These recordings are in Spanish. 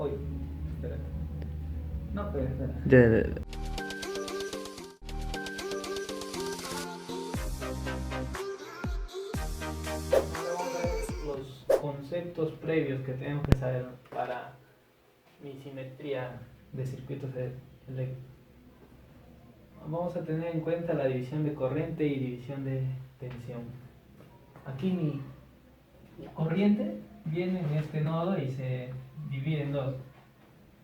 Uy, espérate. No, pero espera. Ahora vamos a ver los conceptos previos que tenemos que saber para mi simetría de circuitos eléctricos. Vamos a tener en cuenta la división de corriente y división de tensión. Aquí mi corriente viene en este nodo y se divide en dos.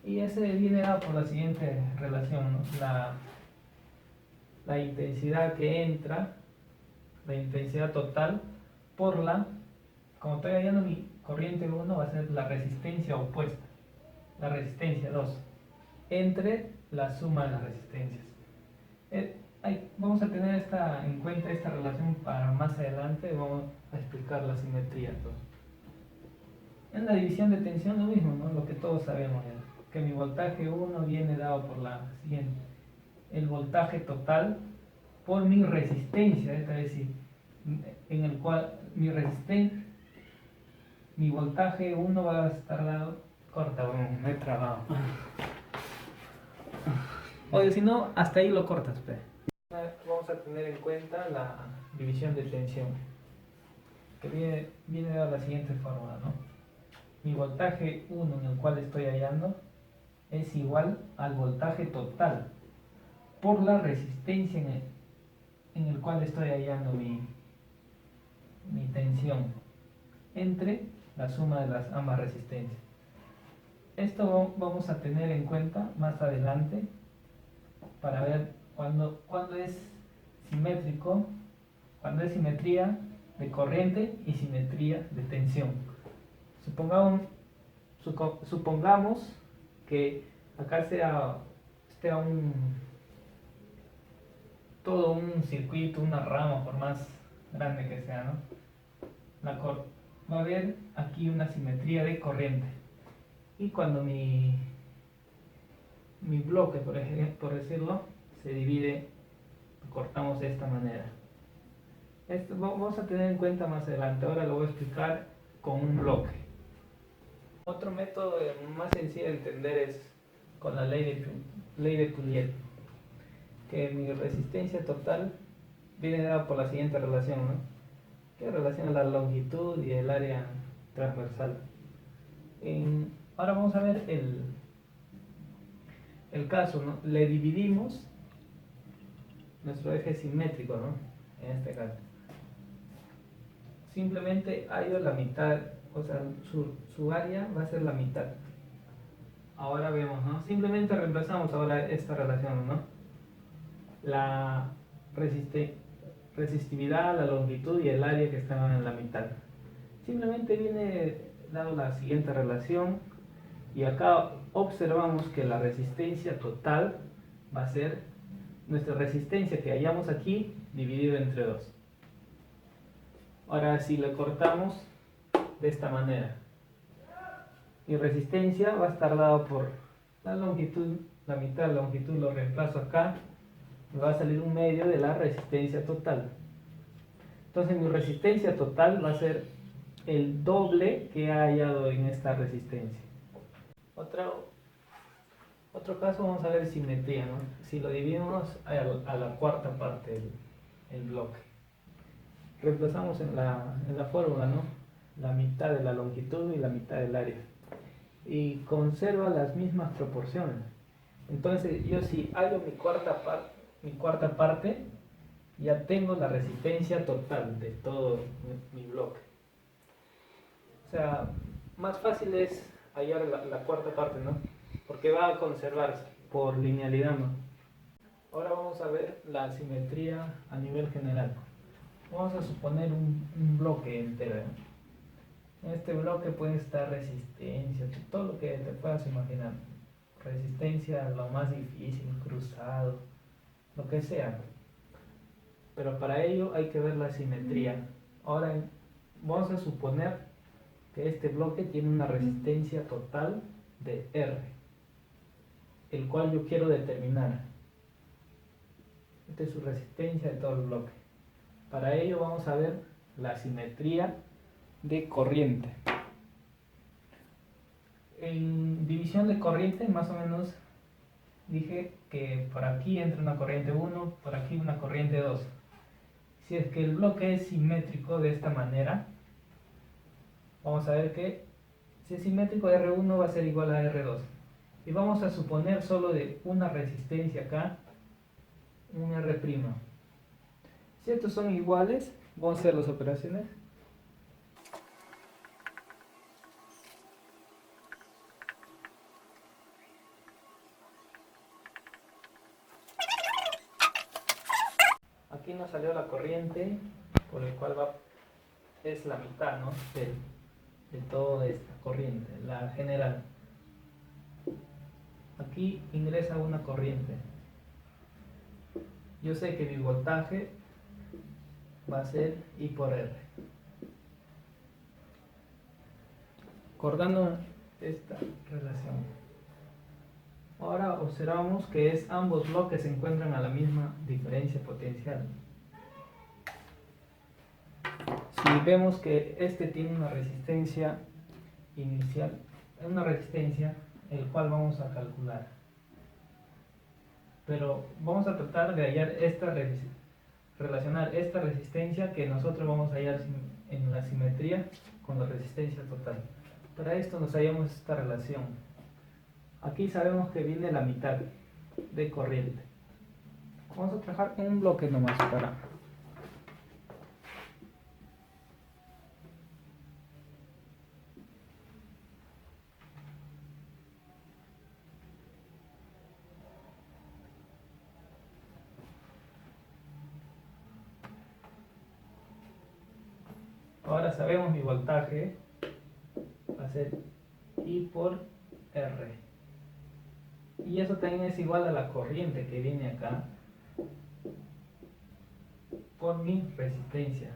Y ese viene dado por la siguiente relación, ¿no? La intensidad que entra, la intensidad total, por como estoy hallando mi corriente 1, va a ser la resistencia opuesta, la resistencia 2, entre la suma de las resistencias. Vamos a tener en cuenta esta relación para más adelante, vamos a explicar la simetría. En la división de tensión lo mismo, ¿no? Lo que todos sabemos ya, que mi voltaje 1 viene dado por la siguiente: el voltaje total por mi resistencia, es decir, en el cual mi voltaje 1 va a estar dado, corta, bueno, me he trabado. Oye, si no, hasta ahí lo cortas, pe. Vamos a tener en cuenta la división de tensión, que viene dada de la siguiente fórmula, ¿no? Mi voltaje 1 en el cual estoy hallando es igual al voltaje total por la resistencia en el cual estoy hallando mi tensión entre la suma de las ambas resistencias. Esto vamos a tener en cuenta más adelante para ver cuando es simétrico, cuando es simetría de corriente y simetría de tensión. Supongamos que acá esté todo un circuito, una rama, por más grande que sea, ¿no? Va a haber aquí una simetría de corriente. Y cuando mi bloque, por decirlo, se divide, cortamos de esta manera. Esto vamos a tener en cuenta más adelante. Ahora lo voy a explicar con un bloque. Otro método más sencillo de entender es con la ley de Pouliot, que mi resistencia total viene dada por la siguiente relación, ¿no? Que relaciona la longitud y el área transversal. Ahora vamos a ver el caso, ¿no? Le dividimos nuestro eje simétrico, ¿no? En este caso. Simplemente hallo la mitad, o sea, su área va a ser la mitad. Ahora vemos, ¿no? Simplemente reemplazamos ahora esta relación, ¿no? La resistividad, la longitud y el área que están en la mitad. Simplemente viene dado la siguiente relación y acá observamos que la resistencia total va a ser nuestra resistencia que hallamos aquí dividido entre 2. Ahora si le cortamos de esta manera, mi resistencia va a estar dada por la longitud, la mitad de la longitud lo reemplazo acá, me va a salir un medio de la resistencia total. Entonces mi resistencia total va a ser el doble que he hallado en esta resistencia. Otro caso, vamos a ver simetría, ¿no? Si lo dividimos a la cuarta parte el bloque, reemplazamos en la fórmula, ¿no? La mitad de la longitud y la mitad del área, y conserva las mismas proporciones. Entonces yo, si hallo mi cuarta parte, ya tengo la resistencia total de todo mi bloque. O sea, más fácil es hallar la cuarta parte, ¿no? Porque va a conservarse por linealidad, ¿no? Ahora vamos a ver la simetría a nivel general. Vamos a suponer un bloque entero, ¿no? En este bloque puede estar resistencia, todo lo que te puedas imaginar. Resistencia, lo más difícil, cruzado, lo que sea. Pero para ello hay que ver la simetría. Ahora vamos a suponer que este bloque tiene una resistencia total de R, el cual yo quiero determinar. Esta es su resistencia de todo el bloque. Para ello vamos a ver la simetría de corriente. En división de corriente, más o menos dije que por aquí entra una corriente 1, por aquí una corriente 2. Si es que el bloque es simétrico de esta manera, vamos a ver que si es simétrico, R1 va a ser igual a R2. Y vamos a suponer solo de una resistencia acá, un R'. Si estos son iguales, vamos a hacer las operaciones. Aquí nos salió la corriente por el cual es la mitad, ¿no? de toda esta corriente, la general. Aquí ingresa una corriente. Yo sé que mi voltaje va a ser I por R. Acordando esta relación. Ahora observamos que ambos bloques se encuentran a la misma diferencia potencial. Si vemos que este tiene una resistencia inicial, una resistencia el cual vamos a calcular, pero vamos a tratar de hallar relacionar esta resistencia que nosotros vamos a hallar en la simetría con la resistencia total. Para esto nos hallamos esta relación. Aquí sabemos que viene la mitad de corriente. Vamos a trabajar un bloque nomás para... Ahora sabemos mi voltaje va a ser I por R. Y eso también es igual a la corriente que viene acá por mi resistencia.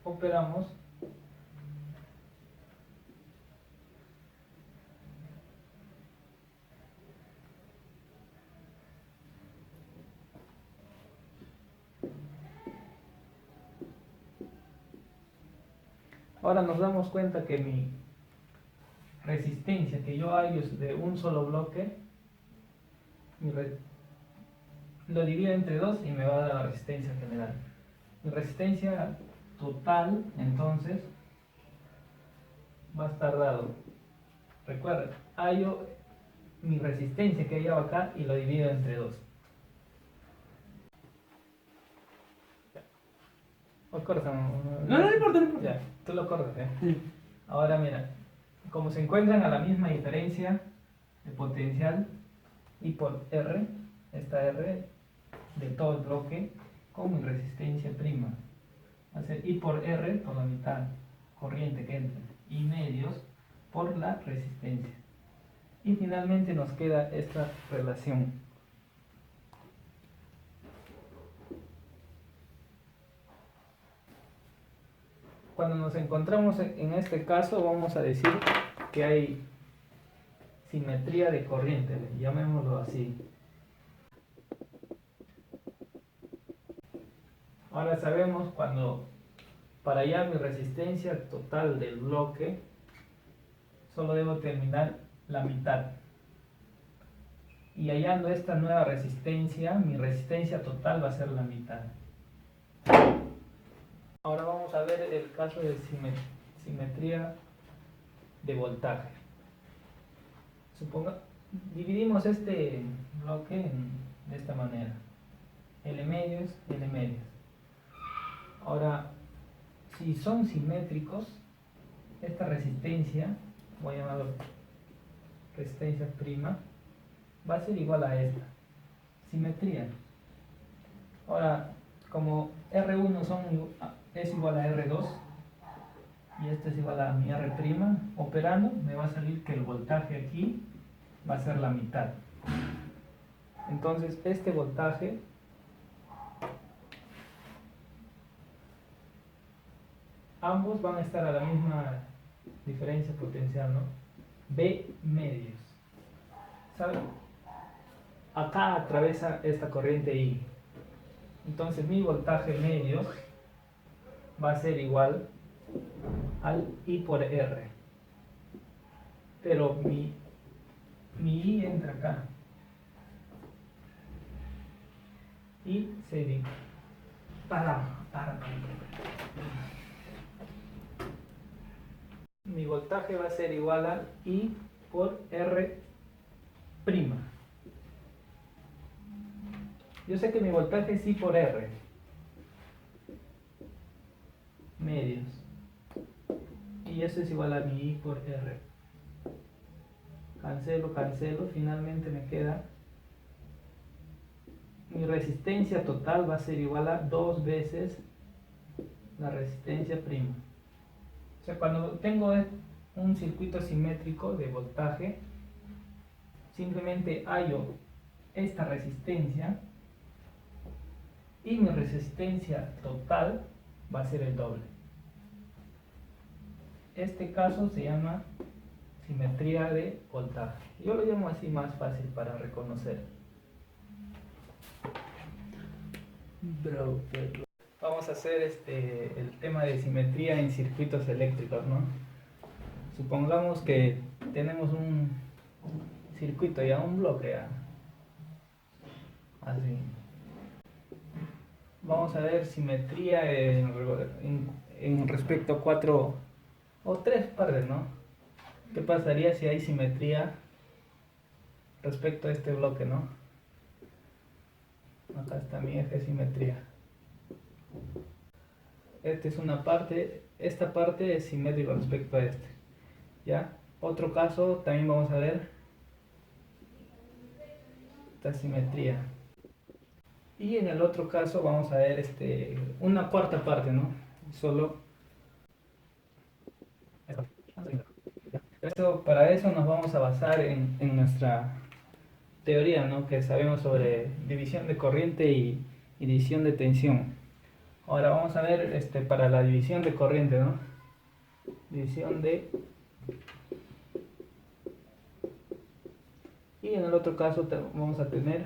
Operamos. Ahora nos damos cuenta que mi resistencia que yo hallo de un solo bloque, lo divido entre 2 y me va a dar la resistencia general. Mi resistencia total, entonces, va a estar dado. Recuerda, hallo mi resistencia que hallaba acá y lo divido entre 2. ¿O corta? No importa, no importa. Ya, tú lo cortas, ¿eh? Sí. Ahora mira, como se encuentran a la misma diferencia de potencial I por R, esta R de todo el bloque, con mi resistencia prima. Va a ser I por R por la mitad, corriente que entra, y medios por la resistencia. Y finalmente nos queda esta relación. Cuando nos encontramos en este caso, vamos a decir que hay simetría de corriente, llamémoslo así. Ahora sabemos para hallar mi resistencia total del bloque, solo debo terminar la mitad. Y hallando esta nueva resistencia, mi resistencia total va a ser la mitad. Ahora vamos a ver el caso de simetría de voltaje. Dividimos este bloque de esta manera. L medios, L medios. Ahora, si son simétricos, esta resistencia, voy a llamarlo resistencia prima, va a ser igual a esta. Simetría. Ahora, como R1 es igual a R2 y esto es igual a mi R', operando me va a salir que el voltaje aquí va a ser la mitad. Entonces este voltaje ambos van a estar a la misma diferencia potencial, ¿no? B medios. ¿Saben? Acá atraviesa esta corriente I. Entonces mi voltaje medio va a ser igual al I por R. Pero mi I entra acá. Y se divide. Para. Mi voltaje va a ser igual a I por R prima. Yo sé que mi voltaje es I por R. Medios. Y eso es igual a mi I por R. Cancelo. Finalmente me queda. Mi resistencia total va a ser igual a 2 veces la resistencia prima. O sea, cuando tengo un circuito simétrico de voltaje, simplemente hallo esta resistencia y mi resistencia total va a ser el doble. Este caso se llama simetría de voltaje. Yo lo llamo así más fácil para reconocer. Vamos a hacer el tema de simetría en circuitos eléctricos, ¿no? Supongamos que tenemos un circuito ya, un bloque ya. Así. Vamos a ver simetría en respecto a 4 o 3 partes, ¿no? ¿Qué pasaría si hay simetría respecto a este bloque, ¿no? Acá está mi eje de simetría. Esta es una parte, esta parte es simétrica respecto a este. ¿Ya? Otro caso, también vamos a ver esta simetría. Y en el otro caso vamos a ver una cuarta parte, ¿no? Solo. Para eso nos vamos a basar en nuestra teoría, ¿no? Que sabemos sobre división de corriente y división de tensión. Ahora vamos a ver para la división de corriente, ¿no? División de. Y en el otro caso vamos a tener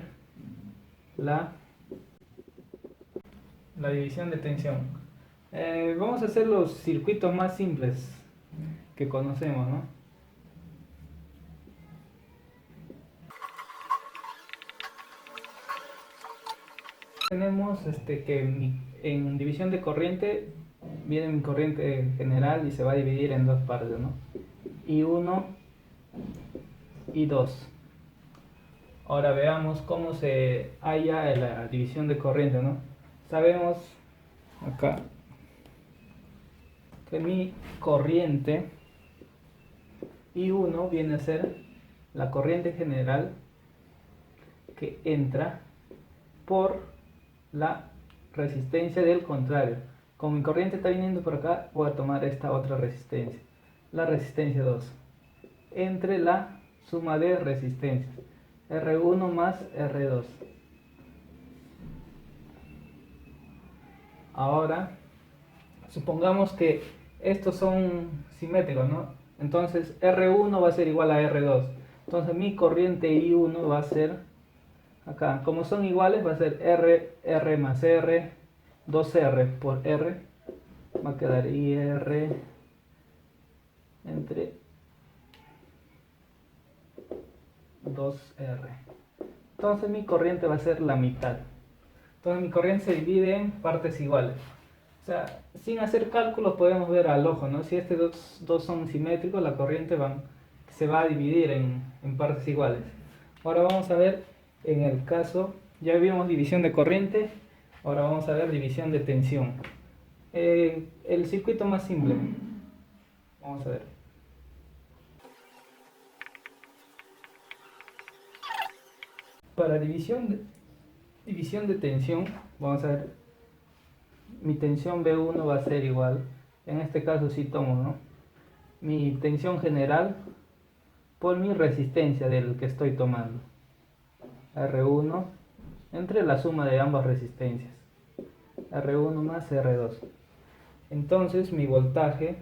la división de tensión. Vamos a hacer los circuitos más simples que conocemos, ¿no? Tenemos que en división de corriente viene mi corriente general y se va a dividir en dos partes, ¿no? I1 y 2. Ahora veamos cómo se halla la división de corriente, ¿no? Sabemos acá que mi corriente I1 viene a ser la corriente general que entra por la resistencia del contrario. Como mi corriente está viniendo por acá, voy a tomar esta otra resistencia, la resistencia 2, entre la suma de resistencias, R1 más R2. Ahora, supongamos que estos son simétricos, ¿no? Entonces R1 va a ser igual a R2. Entonces mi corriente I1 va a ser, acá, como son iguales, va a ser R más R, 2R por R, va a quedar IR entre 2R. Entonces mi corriente va a ser la mitad. Entonces mi corriente se divide en partes iguales. O sea, sin hacer cálculos podemos ver al ojo, ¿no? Si estos dos son simétricos, la corriente se va a dividir en partes iguales. Ahora vamos a ver en el caso, ya vimos división de corriente, ahora vamos a ver división de tensión. El circuito más simple, vamos a ver. Para división de tensión, vamos a ver, mi tensión B1 va a ser igual, en este caso sí tomo, ¿no? Mi tensión general por mi resistencia del que estoy tomando, R1 entre la suma de ambas resistencias, R1 más R2. Entonces mi voltaje,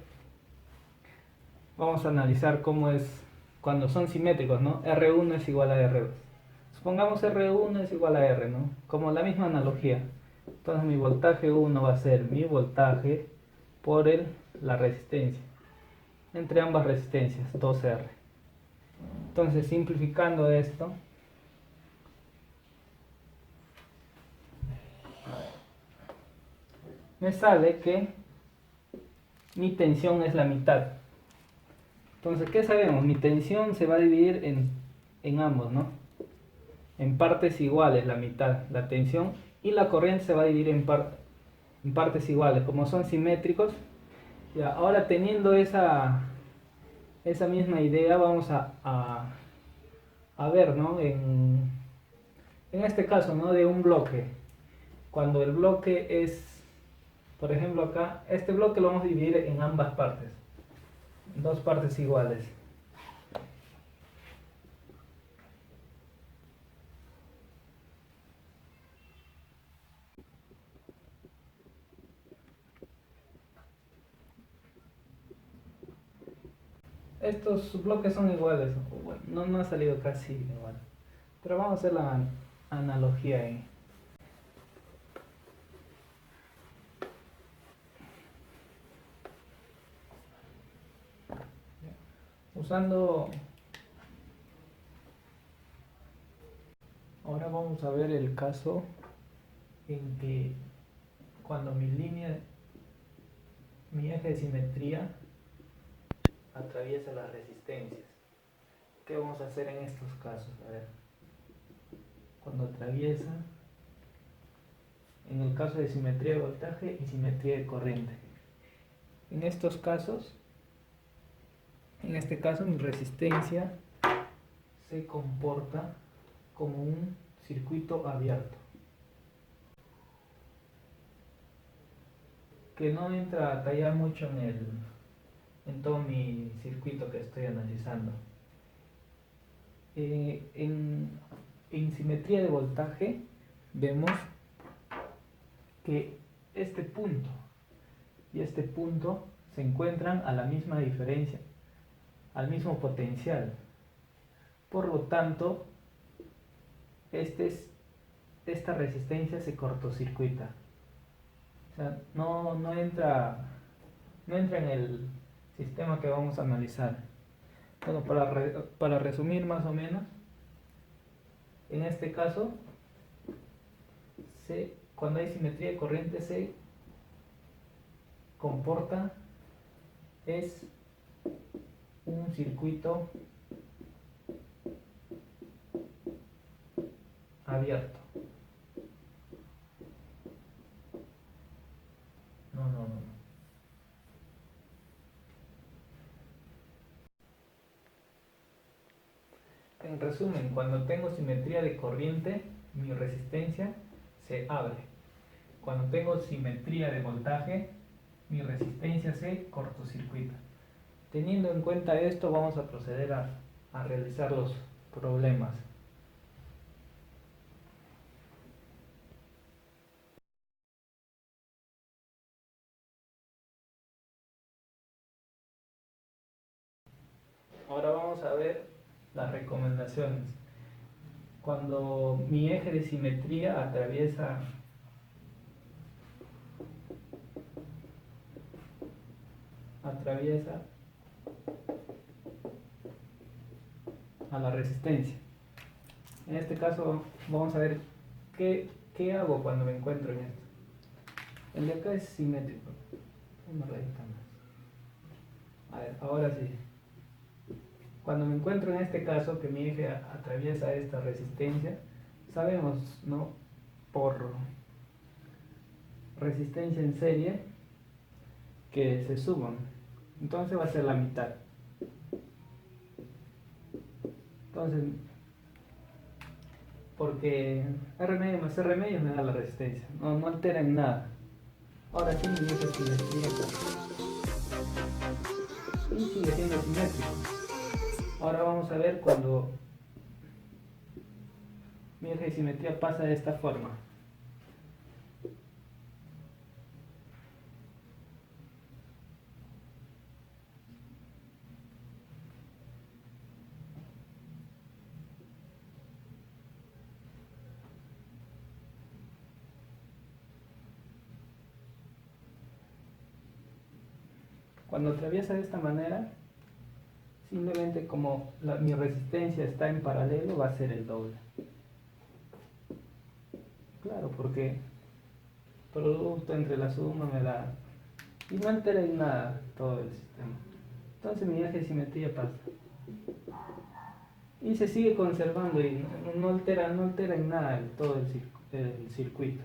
vamos a analizar cómo es cuando son simétricos, ¿no? R1 es igual a R2. Supongamos R1 es igual a R, ¿no? Como la misma analogía. Entonces mi voltaje 1 va a ser mi voltaje por el la resistencia, entre ambas resistencias, 2R. Entonces, simplificando esto, me sale que mi tensión es la mitad. Entonces, ¿qué sabemos? Mi tensión se va a dividir en ambos, ¿no? En partes iguales, la mitad, la tensión, y la corriente se va a dividir en partes iguales. Como son simétricos, ya, ahora teniendo esa misma idea, vamos a ver, ¿no? En este caso, ¿no? De un bloque. Cuando el bloque es, por ejemplo acá, este bloque lo vamos a dividir en ambas partes, en dos partes iguales. Estos bloques son iguales, bueno, no ha salido casi igual, pero vamos a hacer la analogía ahí. Usando, ahora vamos a ver el caso en que cuando mi eje de simetría atraviesa las resistencias. ¿Qué vamos a hacer en estos casos? A ver, cuando atraviesa, en el caso de simetría de voltaje y simetría de corriente. En estos casos, en este caso mi resistencia se comporta como un circuito abierto, que no entra a tallar mucho en todo mi circuito que estoy analizando. En simetría de voltaje vemos que este punto y este punto se encuentran a la misma diferencia, al mismo potencial. Por lo tanto, esta resistencia se cortocircuita. O sea, no entra en el sistema que vamos a analizar. Bueno, para resumir más o menos, en este caso, cuando hay simetría de corriente se comporta, es un circuito abierto. No. En resumen, cuando tengo simetría de corriente, mi resistencia se abre. Cuando tengo simetría de voltaje, mi resistencia se cortocircuita. Teniendo en cuenta esto, vamos a proceder a realizar los problemas. Ahora vamos a ver las recomendaciones. Cuando mi eje de simetría atraviesa a la resistencia. En este caso vamos a ver qué hago cuando me encuentro en esto. El de acá es simétrico. Una rayita más. A ver, ahora sí. Cuando me encuentro en este caso que mi eje atraviesa esta resistencia, sabemos, ¿no? Por resistencia en serie que se suman. Entonces va a ser la mitad. Entonces, porque R medio más R medio me da la resistencia. No altera en nada. Ahora sí mi eje de simetría y sigue siendo simétrico. Ahora vamos a ver cuando mi eje de simetría pasa de esta forma. Cuando atraviesa de esta manera, simplemente como mi resistencia está en paralelo, va a ser el doble. Claro, porque producto entre la suma me da... y no altera en nada todo el sistema. Entonces mi eje de simetría pasa. Y se sigue conservando y no altera en nada todo el circuito.